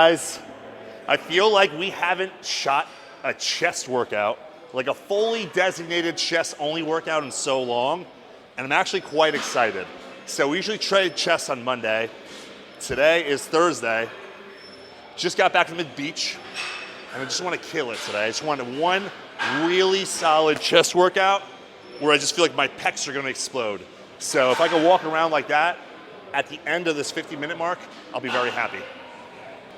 Guys, I feel like we haven't shot a chest workout, like a fully designated chest only workout in so long, and I'm actually quite excited. So we usually trade chest on Monday. Today is Thursday. Just got back from the beach, and I just want to kill it today. I just wanted one really solid chest workout where I just feel like my pecs are going to explode. So if I can walk around like that at the end of this 50-minute mark, I'll be very happy.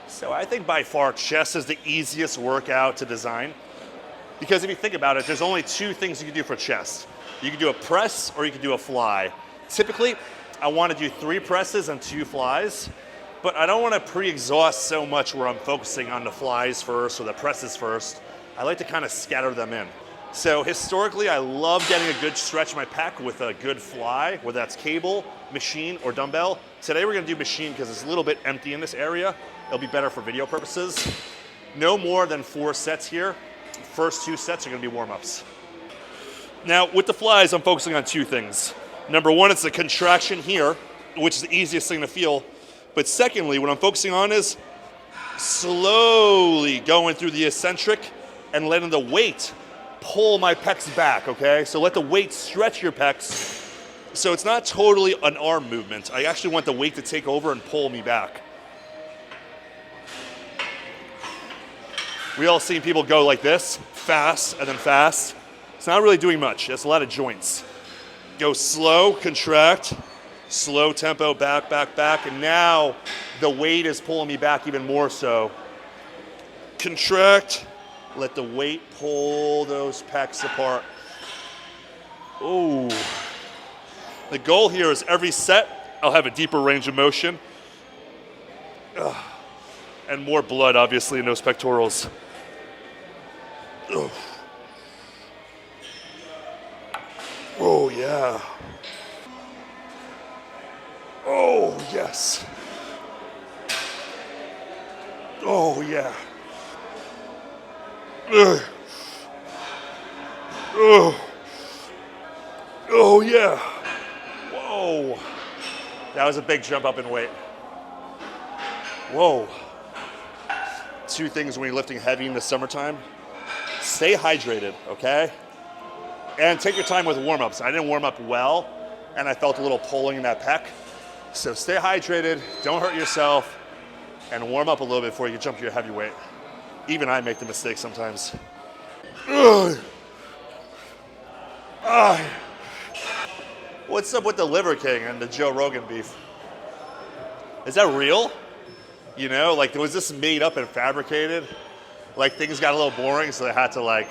So I think by far chest is the easiest workout to design, because if you think about it, there's only two things you can do for chest. You can do a press or you can do a fly. Typically, I want to do 3 presses and 2 flies, but I don't want to pre-exhaust so much where I'm focusing on the flies first or the presses first. I like to kind of scatter them in. So historically, I love getting a good stretch in my pec with a good fly, whether that's cable, machine, or dumbbell. Today we're going to do machine because it's a little bit empty in this area. It'll be better for video purposes. No more than 4 sets here. First 2 sets are going to be warm-ups. Now, with the flies, I'm focusing on 2 things. Number 1, it's the contraction here, which is the easiest thing to feel. But secondly, what I'm focusing on is slowly going through the eccentric and letting the weight pull my pecs back, okay? So let the weight stretch your pecs. So it's not totally an arm movement. I actually want the weight to take over and pull me back. We all seen people go like this, fast and then fast. It's not really doing much. It's a lot of joints. Go slow, contract, slow tempo, back, back, back, and now the weight is pulling me back even more so. Contract, let the weight pull those pecs apart. Ooh. The goal here is every set, I'll have a deeper range of motion. Ugh. And more blood, obviously, in those pectorals. Ugh. Oh, yeah. Oh, yes. Oh, yeah. Ugh. Ugh. Oh, yeah. Whoa. That was a big jump up in weight. Whoa. 2 things when you're lifting heavy in the summertime. Stay hydrated, okay? And take your time with warm-ups. I didn't warm up well, and I felt a little pulling in that pec. So stay hydrated, don't hurt yourself, and warm up a little bit before you jump to your heavy weight. Even I make the mistake sometimes. Ugh. Ah. What's up with the Liver King and the Joe Rogan beef? Is that real? You know, like, was this made up and fabricated? Like, things got a little boring, so they had to, like,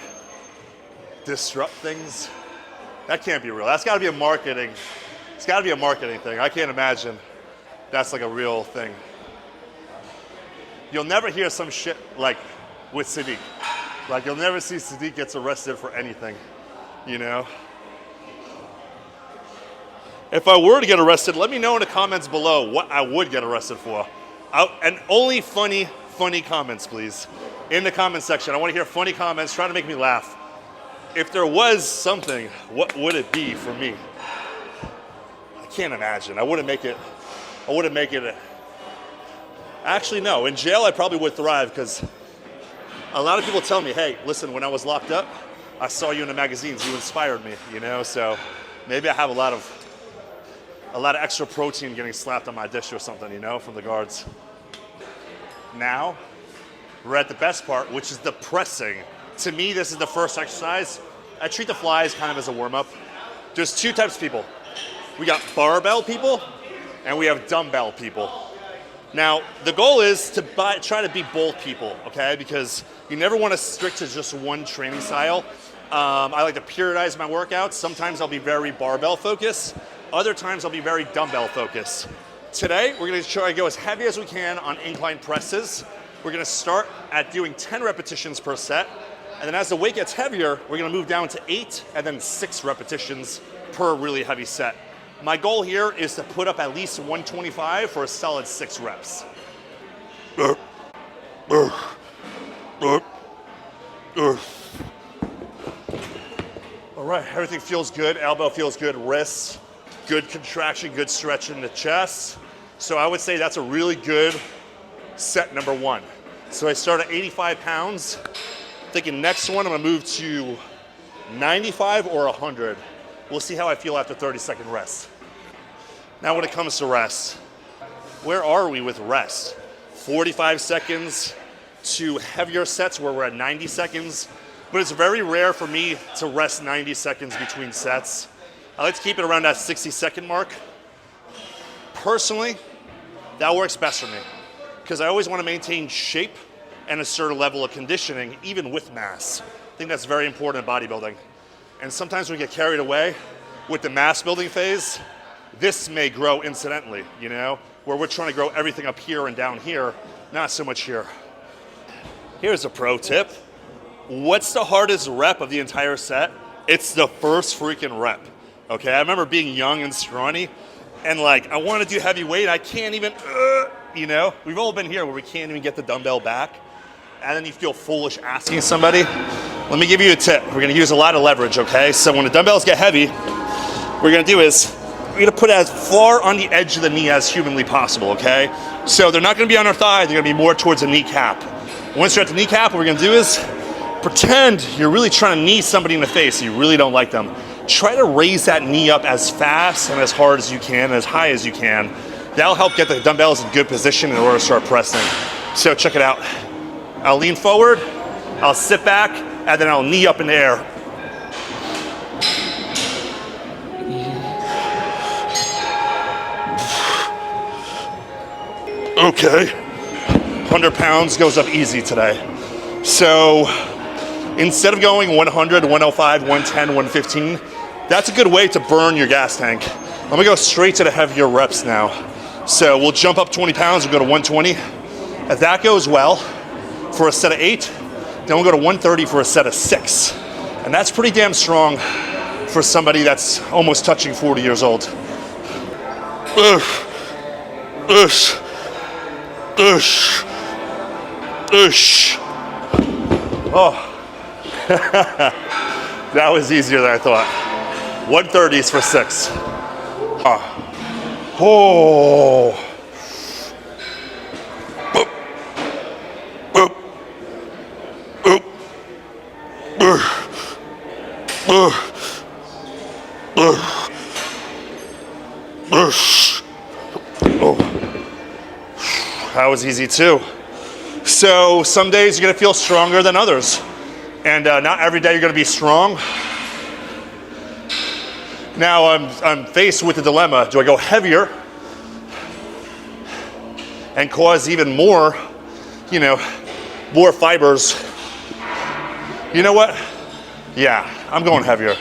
disrupt things? That can't be real. That's got to be a marketing. It's got to be a marketing thing. I can't imagine that's, like, a real thing. You'll never hear some shit, like, with Sadiq. Like, you'll never see Sadiq gets arrested for anything, you know? If I were to get arrested, let me know in the comments below what I would get arrested for. And only funny comments, please. In the comment section, I want to hear funny comments, try to make me laugh. If there was something, what would it be for me? I can't imagine. I wouldn't make it. Actually, no. In jail, I probably would thrive because a lot of people tell me, hey, listen, when I was locked up, I saw you in the magazines. You inspired me, you know? So maybe I have a lot of extra protein getting slapped on my dish or something, you know, from the guards. Now, we're at the best part, which is the pressing. To me, this is the first exercise. I treat the flies kind of as a warm-up. There's 2 types of people. We got barbell people, and we have dumbbell people. Now, the goal is to try to be both people, okay? Because you never want to stick to just one training style. I like to periodize my workouts. Sometimes I'll be very barbell focused. Other times I'll be very dumbbell focused. Today, we're going to try to go as heavy as we can on incline presses. We're going to start at doing 10 repetitions per set. And then as the weight gets heavier, we're going to move down to 8 and then 6 repetitions per really heavy set. My goal here is to put up at least 125 for a solid 6 reps. All right, everything feels good. Elbow feels good, wrists, good contraction, good stretch in the chest. So I would say that's a really good set number 1. So I start at 85 pounds. Thinking next one, I'm gonna move to 95 or 100. We'll see how I feel after 30-second rest. Now when it comes to rest, where are we with rest? 45 seconds to heavier sets where we're at 90 seconds, but it's very rare for me to rest 90 seconds between sets. I like to keep it around that 60-second mark. Personally, that works best for me because I always want to maintain shape and a certain level of conditioning, even with mass. I think that's very important in bodybuilding. And sometimes we get carried away with the mass building phase. This may grow incidentally, you know, where we're trying to grow everything up here and down here, not so much here. Here's a pro tip. What's the hardest rep of the entire set? It's the first freaking rep, okay? I remember being young and scrawny, and like, I want to do heavy weight, I can't even, you know? We've all been here where we can't even get the dumbbell back, and then you feel foolish asking somebody. Let me give you a tip. We're gonna use a lot of leverage, okay? So when the dumbbells get heavy, what we're gonna do is, we're gonna put it as far on the edge of the knee as humanly possible, okay? So they're not gonna be on our thigh, they're gonna be more towards the kneecap. Once you're at the kneecap, what we're gonna do is, pretend you're really trying to knee somebody in the face, you really don't like them. Try to raise that knee up as fast and as hard as you can, as high as you can. That'll help get the dumbbells in good position in order to start pressing. So check it out. I'll lean forward, I'll sit back, and then I'll knee up in the air. Okay, 100 pounds goes up easy today. So instead of going 100, 105, 110, 115, that's a good way to burn your gas tank. I'm gonna go straight to the heavier reps now. So we'll jump up 20 pounds, we'll go to 120. If that goes well, for a set of 8, then we'll go to 130 for a set of 6. And that's pretty damn strong for somebody that's almost touching 40 years old. Oh, that was easier than I thought. 130s for 6. Oh. That was easy too. So some days you're gonna feel stronger than others. And not every day you're gonna be strong. Now I'm faced with the dilemma. Do I go heavier and cause even more, you know, more fibers? You know what? Yeah, I'm going heavier.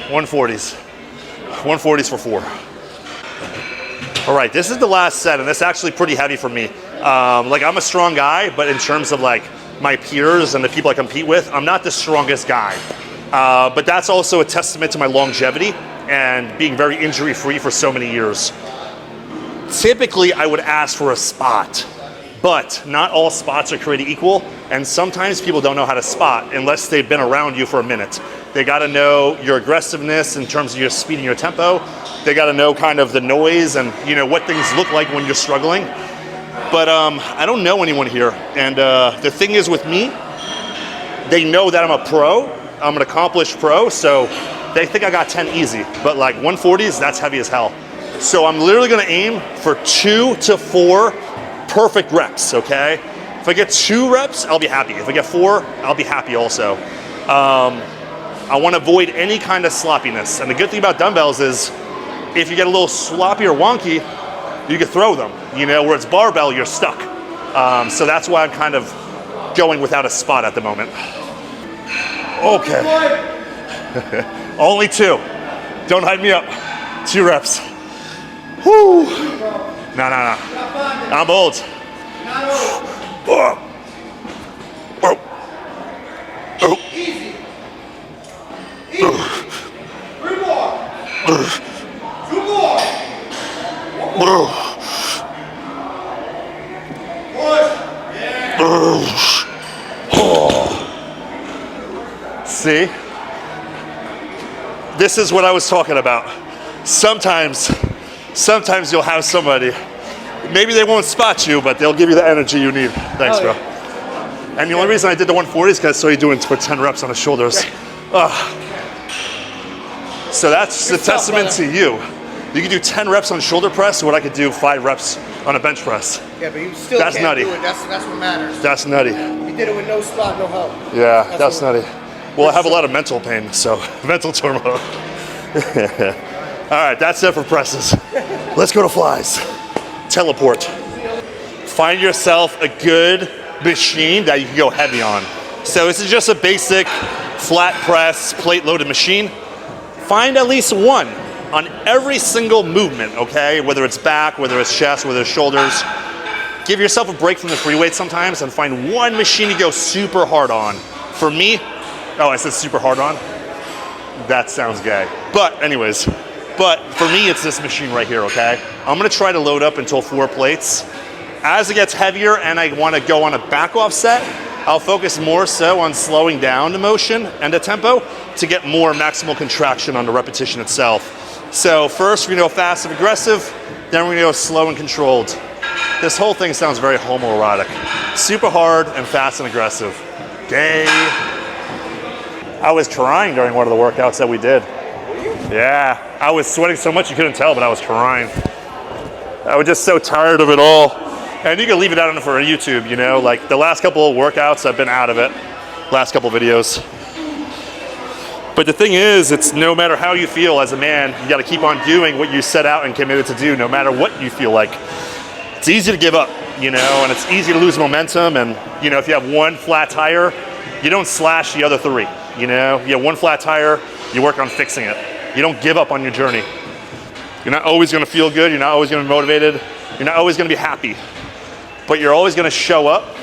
140s. 140s for 4. All right, this is the last set, and it's actually pretty heavy for me. Like, I'm a strong guy, but in terms of like my peers and the people I compete with, I'm not the strongest guy. But that's also a testament to my longevity and being very injury-free for so many years. Typically, I would ask for a spot, but not all spots are created equal, and sometimes people don't know how to spot unless they've been around you for a minute. They gotta know your aggressiveness in terms of your speed and your tempo. They gotta know kind of the noise and, you know, what things look like when you're struggling. But I don't know anyone here, and the thing is with me, they know that I'm a pro, I'm an accomplished pro, so they think I got 10 easy, but like 140s, that's heavy as hell. So I'm literally gonna aim for 2 to 4 perfect reps, okay? If I get 2 reps, I'll be happy. If I get 4, I'll be happy also. I wanna avoid any kind of sloppiness. And the good thing about dumbbells is, if you get a little sloppy or wonky, you can throw them. You know, where it's barbell, you're stuck. So that's why I'm kind of going without a spot at the moment. Okay. Only 2. Don't hype me up. 2 reps. Whoo. No. I'm old. Easy. 3 more. 2 more. 1 more. See? This is what I was talking about. Sometimes you'll have somebody Maybe they won't spot you, but they'll give you the energy you need. Thanks, bro. And the only reason I did the 140 is because I saw you doing for 10 reps on the shoulders. So that's a testament to you. You can do 10 reps on shoulder press, what I could do 5 reps on a bench press. Yeah, but you still That's can't nutty. do it. That's what matters. That's nutty. You did it with no spot, no help. Yeah, that's nutty. Well, I have a lot of mental pain, so mental turmoil. All right, that's it for presses. Let's go to flies. Teleport. Find yourself a good machine that you can go heavy on. So this is just a basic flat press, plate loaded machine. Find at least one on every single movement, okay? Whether it's back, whether it's chest, whether it's shoulders. Give yourself a break from the free weight sometimes and find one machine to go super hard on. For me, oh, I said super hard on? That sounds gay. But anyways, for me, it's this machine right here, okay? I'm gonna try to load up until 4 plates. As it gets heavier and I wanna go on a back off set, I'll focus more so on slowing down the motion and the tempo to get more maximal contraction on the repetition itself. So first we're gonna go fast and aggressive, then we're gonna go slow and controlled. This whole thing sounds very homoerotic. Super hard and fast and aggressive. Gay. I was crying during one of the workouts that we did. Yeah, I was sweating so much you couldn't tell, but I was crying. I was just so tired of it all. And you can leave it out for YouTube, you know, like the last couple of workouts, I've been out of it. Last couple videos. But the thing is, it's no matter how you feel as a man, you gotta keep on doing what you set out and committed to do, no matter what you feel like. It's easy to give up, you know, and it's easy to lose momentum. And, you know, if you have one flat tire, you don't slash the other 3, you know? You have one flat tire, you work on fixing it. You don't give up on your journey. You're not always gonna feel good, you're not always gonna be motivated, you're not always gonna be happy. But you're always gonna show up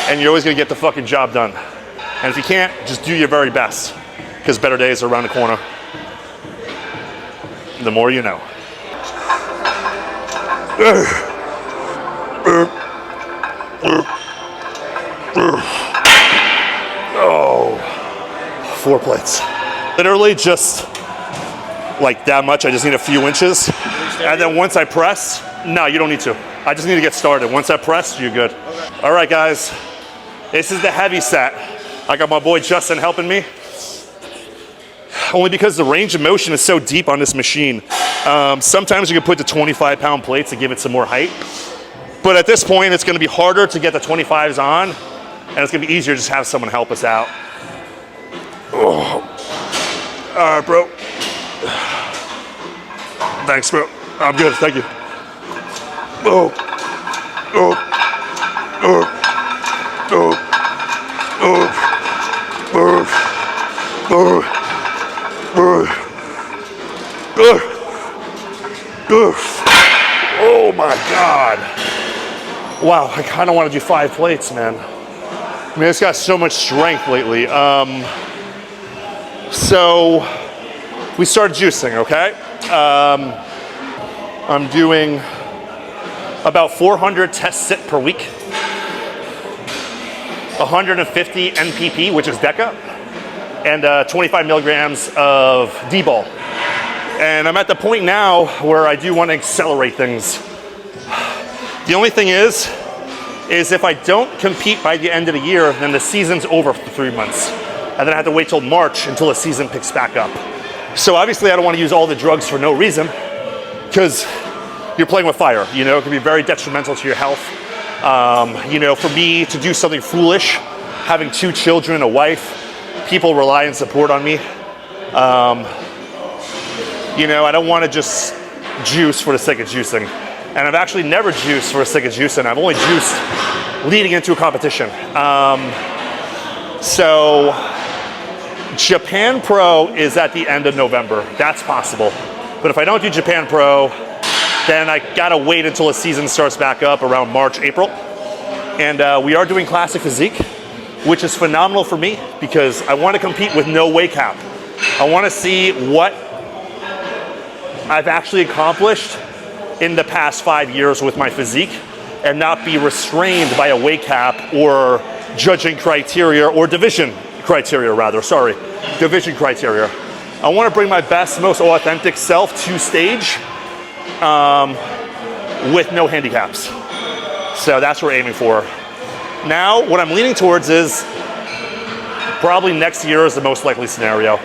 and you're always gonna get the fucking job done. And if you can't, just do your very best, because better days are around the corner. The more you know. Oh, 4 plates. Literally just like that much. I just need a few inches. And then once I press, no, you don't need to. I just need to get started. Once I press, you're good. Okay. All right, guys. This is the heavy set. I got my boy Justin helping me. Only because the range of motion is so deep on this machine. Sometimes you can put the 25-pound plates to give it some more height. But at this point, it's gonna be harder to get the 25s on, and it's gonna be easier to just have someone help us out. Oh. All right, bro. Thanks, bro. I'm good, thank you. Oh. Oh. Oh. Oh. Oh. Oh. Oh. Oh my God. Wow, I kind of want to do 5 plates, man. I mean, it's got so much strength lately. So we started juicing, okay? I'm doing about 400 test sit per week, 150 NPP, which is DECA, and 25 milligrams of D-ball. And I'm at the point now where I do want to accelerate things. The only thing is if I don't compete by the end of the year, then the season's over for 3 months. And then I have to wait till March until the season picks back up. So obviously I don't want to use all the drugs for no reason, because you're playing with fire, you know, it can be very detrimental to your health. You know, for me to do something foolish, having 2 children, a wife, people rely and support on me. You know, I don't want to just juice for the sake of juicing. And I've actually never juiced for the sake of juicing. I've only juiced leading into a competition. So Japan Pro is at the end of November. That's possible. But if I don't do Japan Pro, then I gotta wait until the season starts back up around March, April. And we are doing Classic Physique, which is phenomenal for me because I want to compete with no weight cap. I want to see what I've actually accomplished in the past 5 years with my physique and not be restrained by a weight cap or judging criteria or division criteria rather, sorry, division criteria. I want to bring my best, most authentic self to stage. with no handicaps. So that's what we're aiming for. Now, what I'm leaning towards is probably next year is the most likely scenario.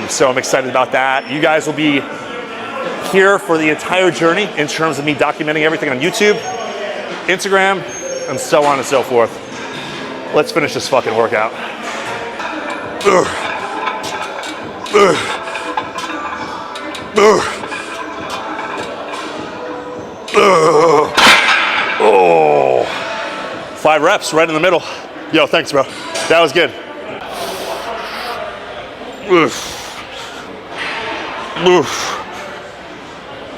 So I'm excited about that. You guys will be here for the entire journey in terms of me documenting everything on YouTube, Instagram, and so on and so forth. Let's finish this fucking workout. Oh, 5 reps right in the middle. Yo, thanks, bro. That was good. Oof. Oof.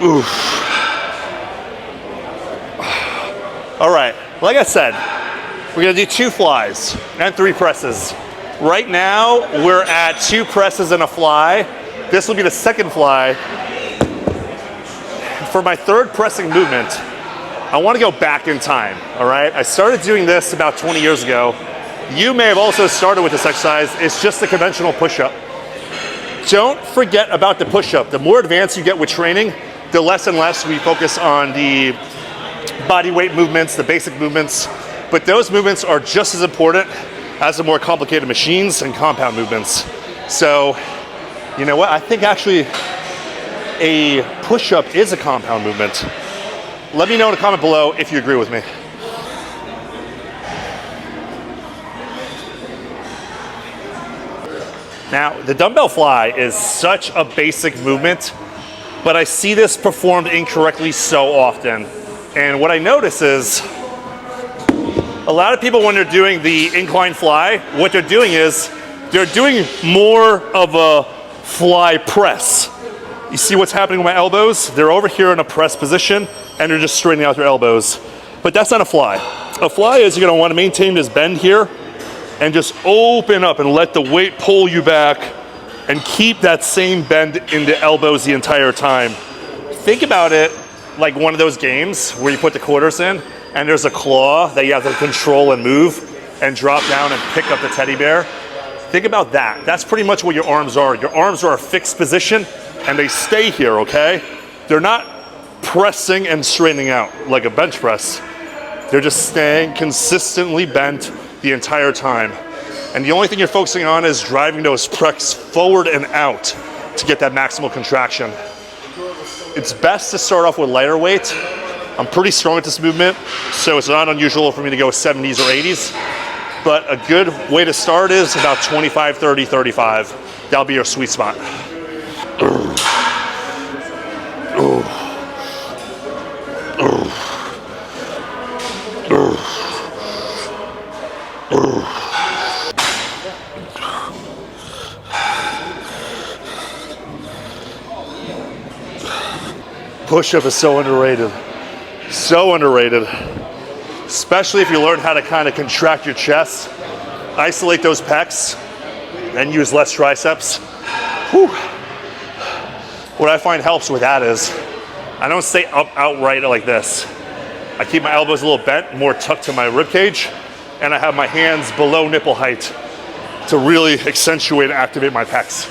Oof. All right, like I said, we're gonna do 2 flies and 3 presses. Right now, we're at 2 presses and a fly. This will be the second fly. For my 3rd pressing movement, I wanna go back in time, all right? I started doing this about 20 years ago. You may have also started with this exercise. It's just a conventional push-up. Don't forget about the push-up. The more advanced you get with training, the less and less we focus on the body weight movements, the basic movements, but those movements are just as important as the more complicated machines and compound movements. So, you know what? I think actually a push-up is a compound movement. Let me know in a comment below if you agree with me. Now, the dumbbell fly is such a basic movement, but I see this performed incorrectly so often. And what I notice is a lot of people, when they're doing the incline fly, what they're doing is they're doing more of a fly press. You see what's happening with my elbows? They're over here in a press position and they're just straightening out their elbows. But that's not a fly. A fly is you're gonna wanna maintain this bend here and just open up and let the weight pull you back and keep that same bend in the elbows the entire time. Think about it like one of those games where you put the quarters in and there's a claw that you have to control and move and drop down and pick up the teddy bear. Think about that. That's pretty much what your arms are. Your arms are a fixed position and they stay here, okay? They're not pressing and straightening out like a bench press. They're just staying consistently bent the entire time. And the only thing you're focusing on is driving those precs forward and out to get that maximal contraction. It's best to start off with lighter weight. I'm pretty strong at this movement, so it's not unusual for me to go 70s or 80s. But a good way to start is about 25, 30, 35. That'll be your sweet spot. Push-up is so underrated. So underrated. Especially if you learn how to kind of contract your chest, isolate those pecs, and use less triceps. Whew. What I find helps with that is I don't stay up outright like this. I keep my elbows a little bent, more tucked to my rib cage, and I have my hands below nipple height to really accentuate and activate my pecs.